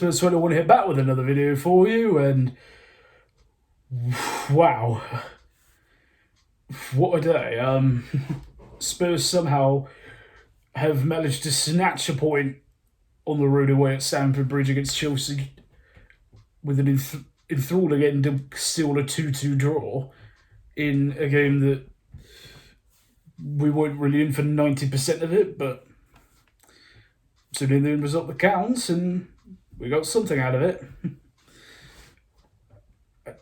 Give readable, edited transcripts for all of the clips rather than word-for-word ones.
Spurs 21 hit back with another video for you, and wow, what a day. Spurs somehow have managed to snatch a point on the road away at Stamford Bridge against Chelsea with an enthralling end to still a 2-2 draw in a game that we weren't really in for 90% of it, but it's only the end result that counts, and we got something out of it.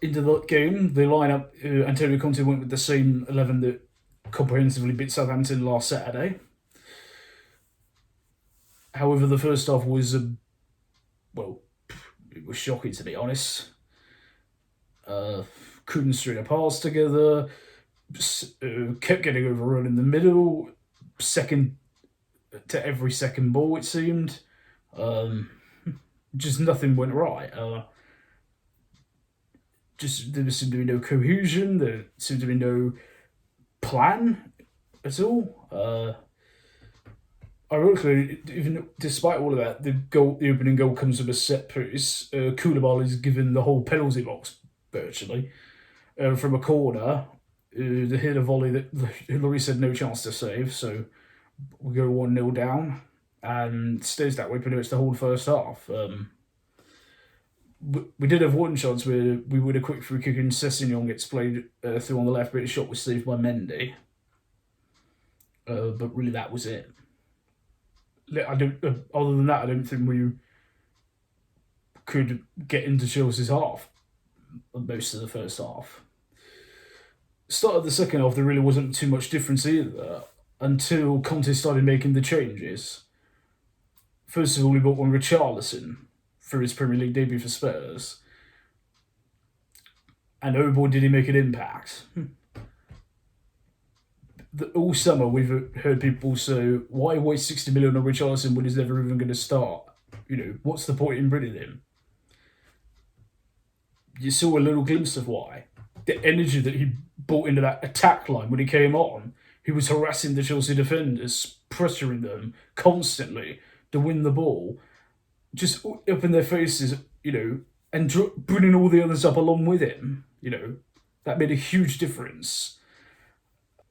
Into the game, the lineup, Antonio Conte went with the same 11 that comprehensively beat Southampton last Saturday. However, the first half was, it was shocking, to be honest. Couldn't string a pass together, kept getting overrun in the middle, second to every second ball, it seemed. Just nothing went right. There seemed to be no cohesion, there seemed to be no plan at all. Ironically, even despite all of that, the opening goal comes with a set piece. Koulibaly is given the whole penalty box, virtually, from a corner. The header volley that Lloris had no chance to save, so we go 1-0 down, and stays that way pretty much the whole first half. We did have one chance where we would a quick free kick and Sessegnon gets played through on the left, but his shot was saved by Mendy. But really, that was it. Other than that, I don't think we could get into Chelsea's half most of the first half. Start of the second half, there really wasn't too much difference either until Conte started making the changes. First of all, he brought on Richarlison for his Premier League debut for Spurs. And oh boy, did he make an impact. All summer, we've heard people say, why waste 60 million on Richarlison when he's never even going to start? What's the point in bringing him? You saw a little glimpse of why. The energy that he brought into that attack line when he came on, he was harassing the Chelsea defenders, pressuring them constantly to win the ball, just up in their faces, and bringing all the others up along with him. That made a huge difference.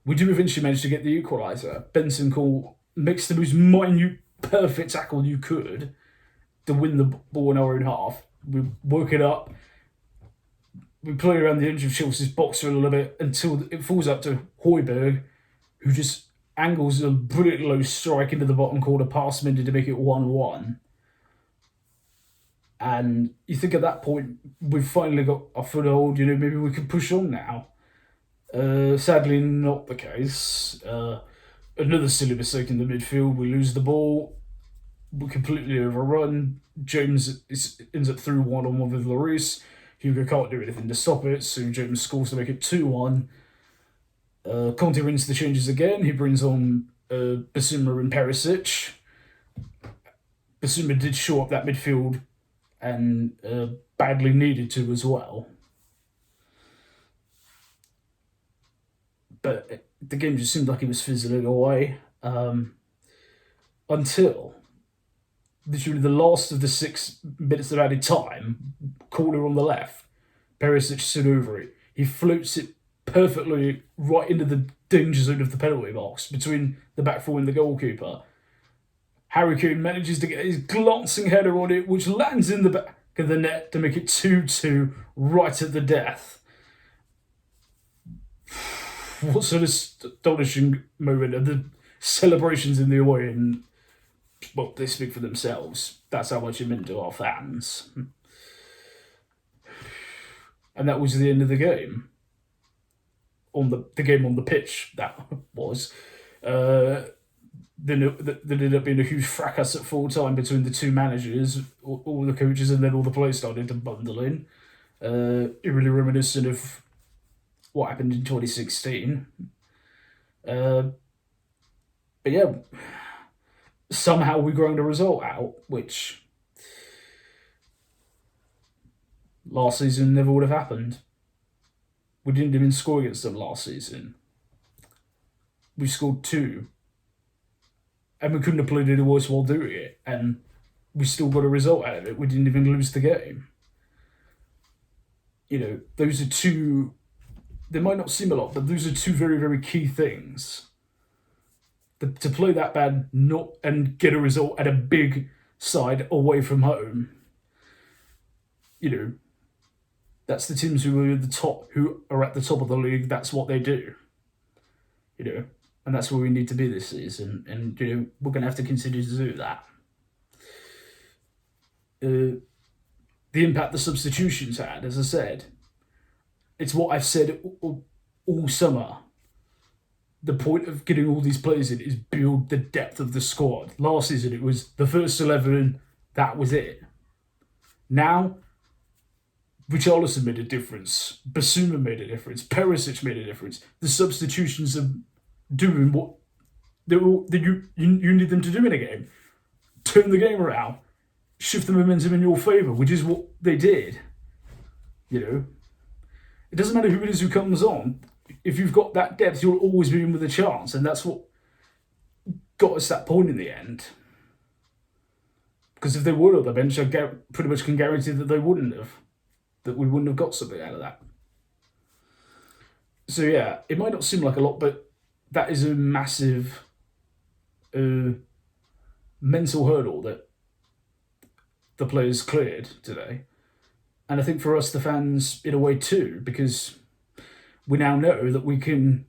We do eventually manage to get the equaliser. Bentancur makes the most minute, perfect tackle you could to win the ball in our own half. We work it up. We play around the edge of Chelsea's box for a little bit until it falls up to Højbjerg, who just angles a brilliant low strike into the bottom corner past Mendy to make it 1-1. And you think at that point, we've finally got a foothold, maybe we can push on now. Sadly, not the case. Another silly mistake in the midfield. We lose the ball. We completely overrun. James ends up through one-on-one with Lloris. Hugo can't do anything to stop it, so James scores to make it 2-1. Conte wins the changes again. He brings on Bissouma and Perisic. Bissouma did shore up that midfield and badly needed to as well. But the game just seemed like it was fizzling away until literally the last of the 6 minutes of added time, corner on the left, Perisic stood over it. He floats it perfectly right into the danger zone of the penalty box between the back four and the goalkeeper. Harry Kane manages to get his glancing header on it, which lands in the back of the net to make it 2-2 right at the death. What an astonishing moment, and the celebrations in the away end, well, they speak for themselves. That's how much it meant to our fans. And that was the end of the game. On the game on the pitch, that was. There ended up being a huge fracas at full time between the two managers, all the coaches, and then all the players started to bundle in. Really reminiscent of what happened in 2016. But yeah, somehow we ground a result out, which last season never would have happened. We didn't even score against them last season. We scored 2. And we couldn't have played any worse while doing it. And we still got a result out of it. We didn't even lose the game. Those are two, they might not seem a lot, but those are two very, very key things. To play that bad and get a result at a big side away from home, that's the teams who are at the top of the league. That's what they do, and that's where we need to be this season. And we're going to have to continue to do that. The impact the substitutions had, as I said, it's what I've said all summer. The point of getting all these players in is build the depth of the squad. Last season, it was the first 11, that was it. Now, Richarlison made a difference. Basuma made a difference. Perisic made a difference. The substitutions are doing what you need them to do in a game. Turn the game around. Shift the momentum in your favour, which is what they did. It doesn't matter who it is who comes on. If you've got that depth, you'll always be in with a chance, and that's what got us that point in the end. Because if they were on the bench, I pretty much can guarantee that they wouldn't have. That we wouldn't have got something out of that. So yeah, it might not seem like a lot, but that is a massive mental hurdle that the players cleared today. And I think for us, the fans, in a way too, because we now know that we can,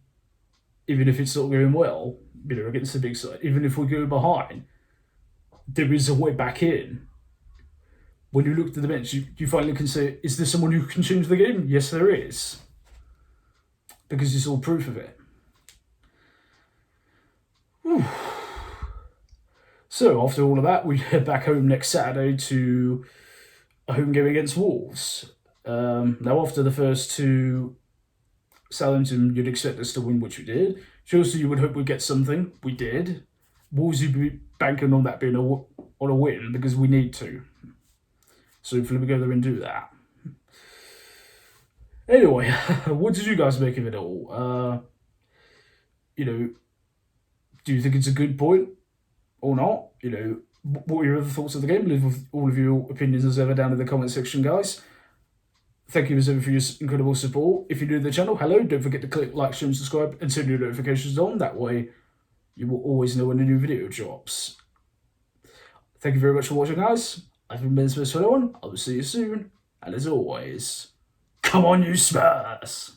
even if it's not going well, against the big side, even if we go behind, there is a way back in. When you look at the bench, you finally can say, is there someone who can change the game? Yes, there is. Because it's all proof of it. Whew. So, after all of that, we head back home next Saturday to a home game against Wolves. Now, after the first two, Southampton, you'd expect us to win, which we did. Chelsea, you would hope we'd get something. We did. Wolves, you'd be banking on that being on a win, because we need to. So hopefully we go there and do that. Anyway, what did you guys make of it all? Do you think it's a good point or not? What are your other thoughts of the game? Leave with all of your opinions as ever down in the comment section, guys. Thank you as ever for your incredible support. If you're new to the channel, hello. Don't forget to click like, share and subscribe and turn your notifications on. That way you will always know when a new video drops. Thank you very much for watching, guys. I've been Spurs 21. I will see you soon. And as always, come on, you Spurs!